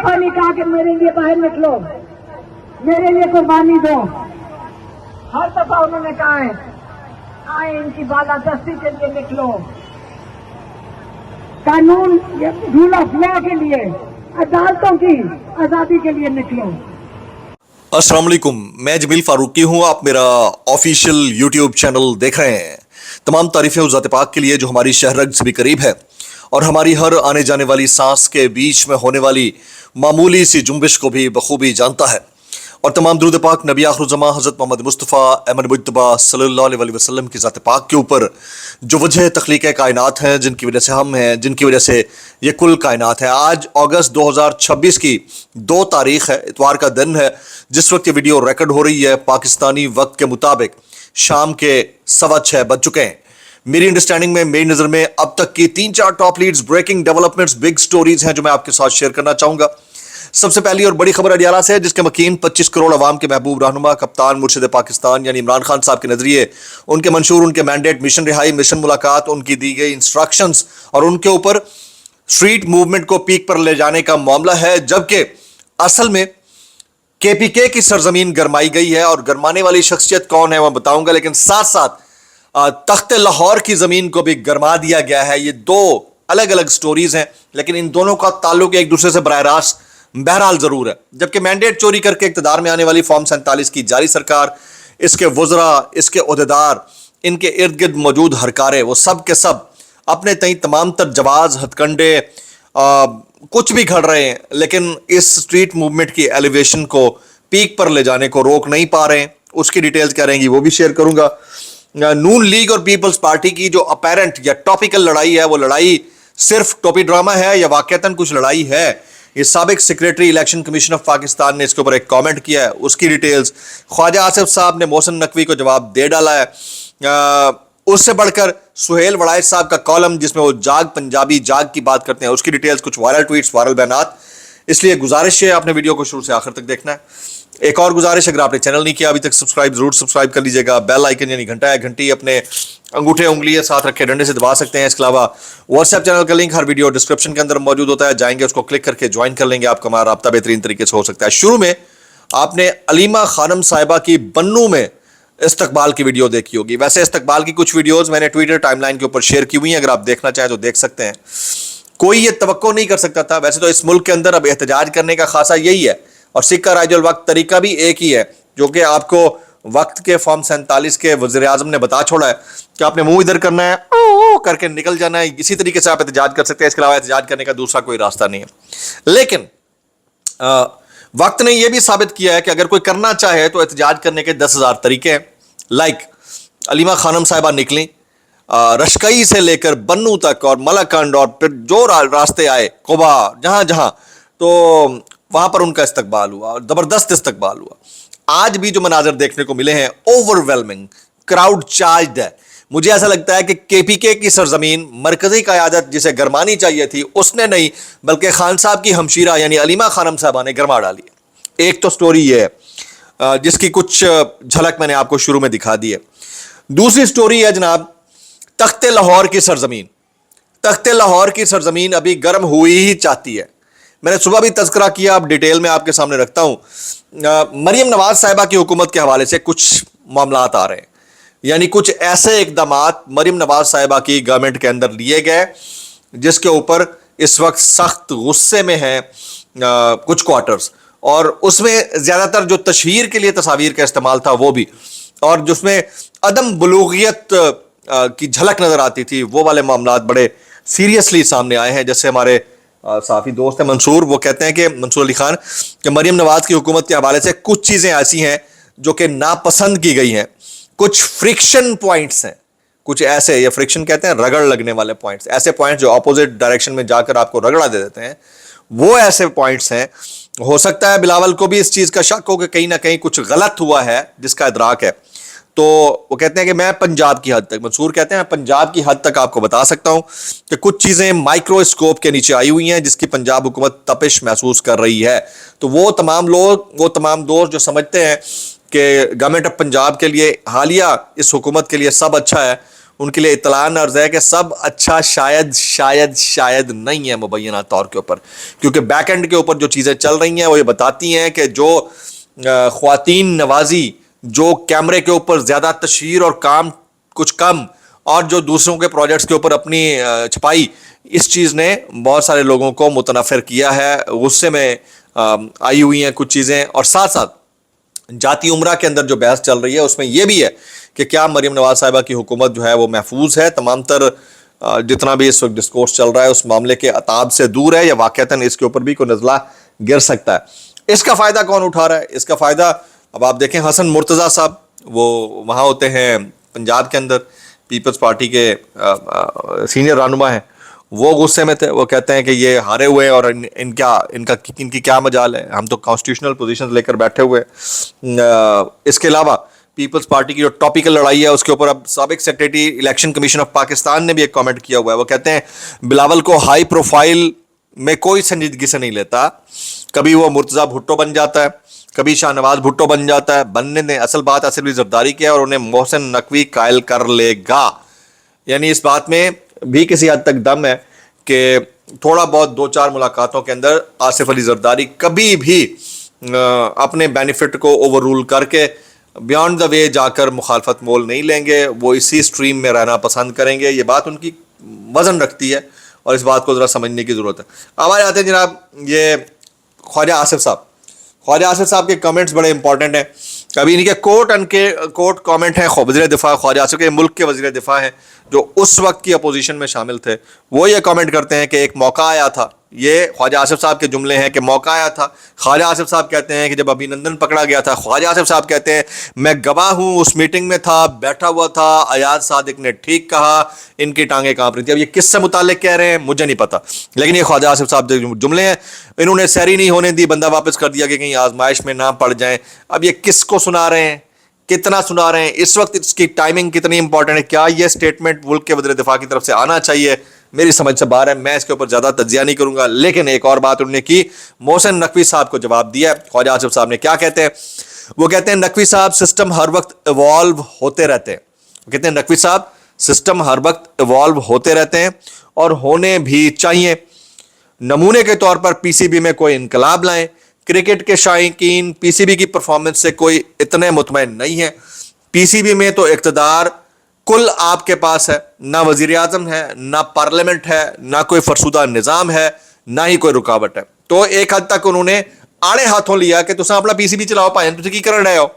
दफा नहीं कहा कि मेरे लिए बाहर निकलो, मेरे लिए कुर्बानी दो। हर दफा उन्होंने कहा है आए इनकी बालादस्ती के लिए निकलो, कानून रूल ऑफ लॉ के लिए, अदालतों की आजादी के लिए निकलो। अस्सलाम वालेकुम, मैं जमील फारूकी हूँ। आप मेरा ऑफिशियल यूट्यूब चैनल देख रहे हैं। तमाम तारीफें उस ज़ात पाक के लिए जो हमारी शहरग से भी करीब है और हमारी हर आने जाने वाली सांस के बीच में होने वाली मामूली सी जुम्बिश को भी बखूबी जानता है। और तमाम दुरूद पाक नबी आखिरुज़्ज़मा हज़रत मोहम्मद मुस्तफ़ा अहमद मुज्तबा सल्लल्लाहु अलैहि वसल्लम की ज़ात पाक के ऊपर जो वजह तख्लीक़ कायनात हैं, जिनकी वजह से हम हैं, जिनकी वजह से ये कुल कायनात है। आज अगस्त 2026 की 2 तारीख़ है, इतवार का दिन है। जिस वक्त ये वीडियो रिकॉर्ड हो रही है पाकिस्तानी वक्त के मुताबिक शाम के 6:15 बज चुके हैं। मेरी अंडरस्टैंडिंग में, मेरी नज़र में अब तक की 3-4 top leads, breaking developments, big stories हैं जो मैं आपके साथ शेयर करना चाहूँगा। सबसे पहली और बड़ी खबर अडियाला से है, जिसके मकीन 25 करोड़ अवाम के महबूब रहनुमा कप्तान मुर्शिद पाकिस्तान यानी इमरान खान साहब के नजरिए, उनके मंशूर, उनके मैंडेट, मिशन रिहाई, मिशन मुलाकात, उनकी दी गई इंस्ट्रक्शंस और उनके ऊपर स्ट्रीट मूवमेंट को पीक पर ले जाने का मामला है। जबकि असल में केपीके की सरजमीन गरमाई गई है और गरमाने वाली शख्सियत कौन है वह बताऊंगा, लेकिन साथ साथ तख्त लाहौर की जमीन को भी गरमा दिया गया है। ये 2 अलग अलग स्टोरीज हैं, लेकिन इन दोनों का ताल्लुक एक दूसरे से बराह रास्त बहरहाल जरूर है। जबकि मैंडेट चोरी करके इक़्तिदार में आने वाली फॉर्म 47 की जारी सरकार, इसके वज़रा, इसके ओहदेदार, इनके इर्द गिर्द मौजूद हरकारे, वो सब के सब अपने तई तमाम तर जवाज, हथकंडे, कुछ भी घड़ रहे हैं, लेकिन इस स्ट्रीट मूवमेंट की एलिवेशन को पीक पर ले जाने को रोक नहीं पा रहे हैं। उसकी डिटेल्स क्या रहेंगी वो भी शेयर करूंगा। नून लीग और पीपल्स पार्टी की जो अपेरेंट या टॉपिकल लड़ाई है, वो लड़ाई सिर्फ टोपी ड्रामा है या वाकईतन कुछ लड़ाई है, ये साबिक secretary election commission of Pakistan ने इसके ऊपर एक कमेंट किया है। उसकी डिटेल्स ख्वाजा आसिफ साहब ने मोहसिन नकवी को जवाब दे डाला है। उससे बढ़कर सुहेल वड़ाइच साहब का कॉलम, जिसमें वो जाग पंजाबी जाग की बात करते हैं, उसकी डिटेल्स, कुछ वायरल ट्वीट्स, वायरल बयानात। इसलिए गुजारिश है आपने वीडियो को शुरू से आखिर तक देखना है। एक और गुजारिश, अगर आपने चैनल नहीं किया अभी तक सब्सक्राइब जरूर सब्सक्राइब कर लीजिएगा। बेल आइकन यानी घंटा या घंटी अपने अंगूठे उंगली साथ रखे डंडे से दबा सकते हैं। इसके अलावा व्हाट्सएप चैनल का लिंक हर वीडियो डिस्क्रिप्शन के अंदर मौजूद होता है, जाएंगे उसको क्लिक करके ज्वाइन कर लेंगे, आपका हमारा राब्ता बेहतरीन तरीके से हो सकता है। शुरू में आपने अलीमा खानम साहिबा की बन्नू में इस्तकबाल की वीडियो देखी होगी। वैसे इस्तकबाल की कुछ वीडियोस मैंने ट्विटर टाइमलाइन के ऊपर शेयर की हुई हैं, अगर आप देखना चाहें तो देख सकते हैं। कोई ये तवक्को नहीं कर सकता था। वैसे तो इस मुल्क के अंदर अब एहतजाज करने का खासा यही है, और सिक्का राजुल वक्त तरीका भी एक ही है, जो कि आपको वक्त के फॉर्म 47 के वज़ीर आज़म ने बता छोड़ा है कि आपने मुंह इधर करना है, ओ करके निकल जाना है। इसी तरीके से आप एहतजाज कर सकते हैं, इसके अलावा एहतजाज करने का दूसरा कोई रास्ता नहीं है। लेकिन वक्त ने यह भी साबित किया है कि अगर कोई करना चाहे तो एहतजाज करने के 10,000 तरीके हैं। लाइक अलीमा खानम साहिबा निकली रशकई से लेकर बन्नू तक और मलकंड, और फिर जो रास्ते आए कोबा, जहां जहां, तो वहां पर उनका इस्तकबाल हुआ और जबरदस्त इस्तकबाल हुआ। आज भी जो मनाजर देखने को मिले हैं ओवरवेलमिंग, क्राउड चार्ज्ड है। मुझे ऐसा लगता है कि केपीके की सरजमीन मरकजी क़यादत जिसे गरमानी चाहिए थी उसने नहीं, बल्कि खान साहब की हमशीरा यानी अलीमा खानम साहबा ने गरमा डाली है। एक तो स्टोरी ये है जिसकी कुछ झलक मैंने आपको शुरू में दिखा दी है। दूसरी स्टोरी है जनाब तख्त लाहौर की सरजमीन। तख्त लाहौर की सरजमीन अभी गर्म हुई ही चाहती है। मैंने सुबह भी तज़किरा किया, अब डिटेल में आपके सामने रखता हूं। मरियम नवाज साहिबा की हुकूमत के हवाले से कुछ मामलात आ रहे हैं, यानी कुछ ऐसे इकदामात मरियम नवाज साहिबा की गवर्नमेंट के अंदर लिए गए जिसके ऊपर इस वक्त सख्त गुस्से में हैं कुछ क्वार्टर्स, और उसमें ज़्यादातर जो तशहीर के लिए तस्वीर का इस्तेमाल था वो भी, और जिसमें अदम बलूगियत की झलक नज़र आती थी, वो वाले मामलात बड़े सीरियसली सामने आए हैं। जैसे हमारे साफी दोस्त हैं मंसूर, वो कहते हैं कि मंसूर अली खान कि मरियम नवाज की हुकूमत के हवाले से कुछ चीज़ें ऐसी हैं जो कि नापसंद की गई हैं, कुछ फ्रिक्शन पॉइंट्स हैं, कुछ ऐसे, या फ्रिक्शन कहते हैं रगड़ लगने वाले पॉइंट्स, ऐसे पॉइंट्स जो अपोजिट डायरेक्शन में जाकर आपको रगड़ा दे देते हैं, वो ऐसे पॉइंट्स हैं। हो सकता है बिलावल को भी इस चीज़ का शक हो कि कहीं ना कहीं कुछ गलत हुआ है जिसका इदराक है। तो वो कहते हैं कि मैं पंजाब की हद तक, मंसूर कहते हैं पंजाब की हद तक आपको बता सकता हूं कि कुछ चीज़ें माइक्रोस्कोप के नीचे आई हुई हैं जिसकी पंजाब हुकूमत तपिश महसूस कर रही है। तो वो तमाम लोग, वो तमाम दोस्त जो समझते हैं कि गवर्नमेंट ऑफ पंजाब के लिए, हालिया इस हुकूमत के लिए सब अच्छा है, ان کے لیے اطلاع عرض ہے کہ سب اچھا شاید نہیں ہے مبینہ طور کے اوپر, کیونکہ بیک اینڈ کے اوپر جو چیزیں چل رہی ہیں وہ یہ بتاتی ہیں کہ جو خواتین نوازی, جو کیمرے کے اوپر زیادہ تشہیر اور کام کچھ کم, اور جو دوسروں کے پروجیکٹس کے اوپر اپنی چھپائی, اس چیز نے بہت سارے لوگوں کو متنفر کیا ہے, غصے میں آئی ہوئی ہیں کچھ چیزیں. اور ساتھ ساتھ جاتی عمرہ کے اندر جو بحث چل رہی ہے اس میں یہ بھی ہے کہ کیا مریم نواز صاحبہ کی حکومت جو ہے وہ محفوظ ہے, تمام تر جتنا بھی اس وقت ڈسکورس چل رہا ہے اس معاملے کے عتاب سے دور ہے, یا واقعتاً اس کے اوپر بھی کوئی نزلہ گر سکتا ہے. اس کا فائدہ کون اٹھا رہا ہے؟ اس کا فائدہ اب آپ دیکھیں, حسن مرتضیٰ صاحب وہ وہاں ہوتے ہیں پنجاب کے اندر, پیپلز پارٹی کے سینئر رہنما ہیں, وہ غصے میں تھے. وہ کہتے ہیں کہ یہ ہارے ہوئے ہیں اور ان کی کیا مجال ہے, ہم تو کانسٹیٹیوشنل پوزیشن لے کر بیٹھے ہوئے. اس کے علاوہ پیپلز پارٹی کی جو ٹاپیکل لڑائی ہے اس کے اوپر اب سابق secretary election commission of Pakistan نے بھی ایک کامنٹ کیا ہوا ہے. وہ کہتے ہیں بلاول کو ہائی پروفائل میں کوئی سنجیدگی سے نہیں لیتا, کبھی وہ مرتضیٰ بھٹو بن جاتا ہے, کبھی شاہ نواز بھٹو بن جاتا ہے, بننے دیں, اصل بات اصل بھی زرداری کیا ہے اور انہیں محسن نقوی قائل کر لے گا. یعنی اس بات میں بھی کسی حد تک دم ہے کہ تھوڑا بہت 2-4 ملاقاتوں کے اندر آصف علی زرداری کبھی بھی اپنے بینیفٹ کو اوور رول کر کے بیانڈ دا وے جا کر مخالفت مول نہیں لیں گے, وہ اسی سٹریم میں رہنا پسند کریں گے. یہ بات ان کی وزن رکھتی ہے اور اس بات کو ذرا سمجھنے کی ضرورت ہے. اب آ جاتے ہیں جناب یہ خواجہ آصف صاحب. خواجہ آصف صاحب کے کمنٹس بڑے امپورٹنٹ ہیں. ابھی ان کے کوٹ کامنٹ ہیں وزیر دفاع خواجہ آصف کے, ملک کے وزیر دفاع ہیں جو اس وقت کی اپوزیشن میں شامل تھے. وہ یہ کامنٹ کرتے ہیں کہ ایک موقع آیا تھا, یہ خواجہ آصف صاحب کے جملے ہیں کہ موقع آیا تھا. خواجہ آصف صاحب کہتے ہیں کہ جب ابھینندن پکڑا گیا تھا, خواجہ آصف صاحب کہتے ہیں میں گواہ ہوں, اس میٹنگ میں تھا, بیٹھا ہوا تھا, ایاز صادق نے ٹھیک کہا, ان کی ٹانگیں کانپ رہی تھی. اب یہ کس سے متعلق کہہ رہے ہیں مجھے نہیں پتا, لیکن یہ خواجہ آصف صاحب جو جملے ہیں, انہوں نے سیری نہیں ہونے دی, بندہ واپس کر دیا کہ کہیں آزمائش میں نہ پڑ جائیں. اب یہ کس کو سنا رہے ہیں, کتنا سنا رہے ہیں, اس وقت اس کی ٹائمنگ کتنی امپورٹنٹ ہے, کیا یہ سٹیٹمنٹ ملک کے وزیر دفاع کی طرف سے آنا چاہیے, میری سمجھ سے باہر ہے. میں اس کے اوپر زیادہ تجزیہ نہیں کروں گا. لیکن ایک اور بات انہوں نے کی, محسن نقوی صاحب کو جواب دیا. خواجہ آصف صاحب نے کیا کہتے ہیں, وہ کہتے ہیں نقوی صاحب سسٹم ہر وقت ایوالو ہوتے رہتے ہیں. وہ کہتے ہیں نقوی صاحب سسٹم ہر وقت ایوالو ہوتے رہتے ہیں اور ہونے بھی چاہیے. نمونے کے طور پر پی سی بی میں کوئی انقلاب لائیں. کرکٹ کے شائقین پی سی بی کی پرفارمنس سے کوئی اتنے مطمئن نہیں ہے. پی سی بی میں تو اقتدار کل آپ کے پاس ہے, نہ وزیر اعظم ہے, نہ پارلیمنٹ ہے, نہ کوئی فرسودہ نظام ہے, نہ ہی کوئی رکاوٹ ہے. تو ایک حد تک انہوں نے آڑے ہاتھوں لیا کہ تساں اپنا پی سی بی چلاؤ پائیں, تسی کی کرن رہے ہو,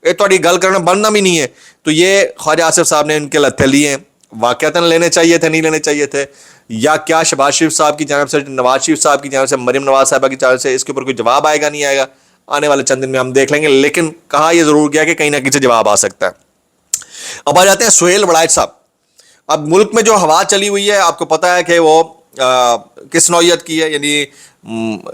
یہ تہاڈی گل کرنا بننا بھی نہیں ہے. تو یہ خواجہ آصف صاحب نے ان کے لتھے لیے, واقعتاً لینے چاہیے تھے, نہیں لینے چاہیے تھے, یا کیا شہباز شریف صاحب کی جانب سے, نواز شریف صاحب کی جانب سے, مریم نواز صاحبہ کی جانب سے اس کے اوپر کوئی جواب آئے گا نہیں آئے گا, آنے والے چند دن میں ہم دیکھ لیں گے. لیکن کہا یہ ضرور گیا کہ کہیں نہ کہیں سے جواب آ سکتا ہے. اب آ جاتے ہیں سہیل وڑائچ صاحب. اب ملک میں جو ہوا چلی ہوئی ہے آپ کو پتا ہے کہ وہ کس نوعیت کی ہے, یعنی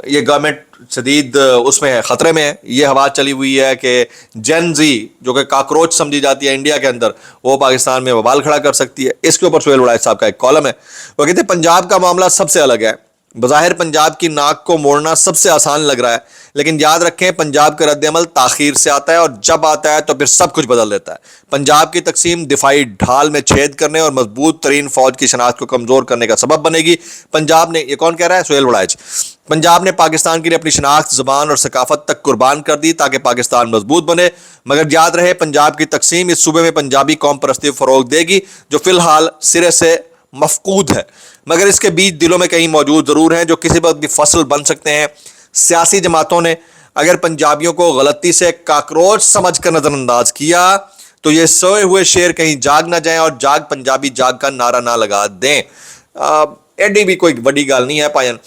یہ گورنمنٹ شدید اس میں ہے, خطرے میں ہے. یہ ہوا چلی ہوئی ہے کہ جین زی جو کہ کاکروچ سمجھی جاتی ہے انڈیا کے اندر, وہ پاکستان میں وبال کھڑا کر سکتی ہے. اس کے اوپر سہیل وڑائچ صاحب کا ایک کالم ہے. وہ کہتے ہیں پنجاب کا معاملہ سب سے الگ ہے. بظاہر پنجاب کی ناک کو موڑنا سب سے آسان لگ رہا ہے, لیکن یاد رکھیں پنجاب کا رد عمل تاخیر سے آتا ہے اور جب آتا ہے تو پھر سب کچھ بدل دیتا ہے. پنجاب کی تقسیم دفاعی ڈھال میں چھید کرنے اور مضبوط ترین فوج کی شناخت کو کمزور کرنے کا سبب بنے گی. پنجاب نے, یہ کون کہہ رہا ہے, سہیل وڑائچ, پنجاب نے پاکستان کے لیے اپنی شناخت, زبان اور ثقافت تک قربان کر دی تاکہ پاکستان مضبوط بنے. مگر یاد رہے پنجاب کی تقسیم اس صوبے میں پنجابی قوم پرستی فروغ دے گی جو فی الحال سرے سے مفقود ہے, مگر اس کے بیچ دلوں میں کہیں موجود ضرور ہیں جو کسی وقت بھی فصل بن سکتے ہیں. سیاسی جماعتوں نے اگر پنجابیوں کو غلطی سے کاکروچ سمجھ کر نظر انداز کیا تو یہ سوئے ہوئے شیر کہیں جاگ نہ جائیں اور جاگ پنجابی جاگ کا نعرہ نہ لگا دیں. ایڈی بھی کوئی بڑی گل نہیں ہے پائن,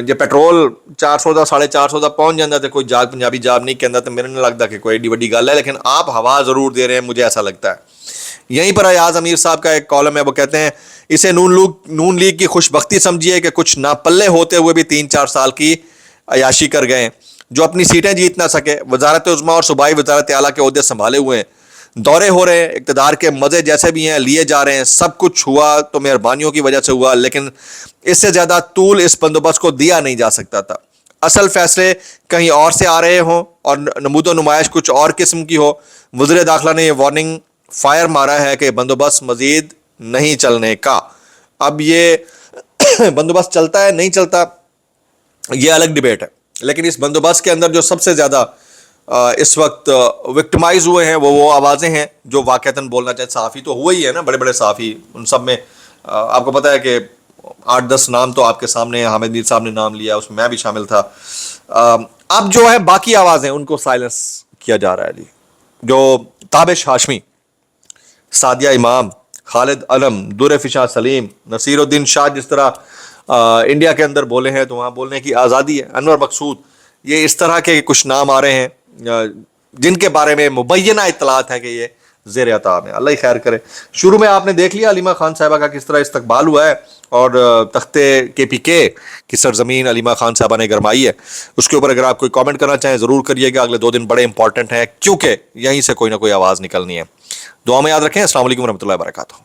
جے پیٹرول 400 دا 450 دا پہنچ جاتا تو کوئی جاگ پنجابی جاگ نہیں کہندا, تو میرے نہیں لگتا کہ کوئی ایڈی بڑی گل ہے. لیکن آپ ہوا ضرور دے رہے ہیں, مجھے ایسا لگتا ہے. یہیں پر ایاز امیر صاحب کا ایک کالم ہے, وہ کہتے ہیں اسے نون لیگ کی خوش بختی سمجھیے کہ کچھ ناپلے ہوتے ہوئے بھی 3-4 سال کی عیاشی کر گئے, جو اپنی سیٹیں جیت نہ سکے, وزارت عظمیٰ اور صوبائی وزارت اعلیٰ کے عہدے سنبھالے ہوئے ہیں, دورے ہو رہے ہیں, اقتدار کے مزے جیسے بھی ہیں لیے جا رہے ہیں. سب کچھ ہوا تو مہربانیوں کی وجہ سے ہوا, لیکن اس سے زیادہ طول اس بندوبست کو دیا نہیں جا سکتا تھا. اصل فیصلے کہیں اور سے آ رہے ہوں اور نمود و نمائش کچھ اور قسم کی ہو. وزیر داخلہ نے یہ وارننگ फायर मारा है कि बंदोबस्त मजीद नहीं चलने का। अब ये बंदोबस्त चलता है नहीं चलता ये अलग डिबेट है, लेकिन इस बंदोबस्त के अंदर जो सबसे ज़्यादा इस वक्त विक्टिमाइज हुए हैं वो आवाज़ें हैं जो वाक़तन बोलना चाहे। सहाफ़ी तो हुए ही है ना, बड़े बड़े सहाफ़ी, उन सब में आपको पता है कि 8-10 नाम तो आपके सामने, हामिद मीर साहब ने नाम लिया, उसमें मैं भी शामिल था। अब जो है बाकी आवाज़ें उनको साइलेंस किया जा रहा है जी। जो ताबिश हाशमी, सादिया इमाम, खालिद अलम, दुर-ए-फिशा सलीम, नसीरुद्दीन शाह जिस तरह इंडिया के अंदर बोले हैं तो वहाँ बोलने की आज़ादी है, अनवर मकसूद, ये इस तरह के कुछ नाम आ रहे हैं जिनके बारे में मुबैना इत्तलात है कि ये ज़ेर अताब है। अल्लाह ही खैर करे। शुरू में आपने देख लिया अलीमा खान साहिबा का किस तरह इस्तकबाल हुआ है और तख्ते KPK की सरजमीन अलीमा खान साहिबा ने गरमाई है। उसके ऊपर अगर आप कोई कमेंट करना चाहें ज़रूर करिएगा। अगले 2 दिन बड़े इंपॉर्टेंट हैं क्योंकि यहीं से कोई ना कोई आवाज़ निकलनी है। दुआ में याद रखें। अस्सलाम वालेकुम रहमतुल्लाहि व बरकातुहू।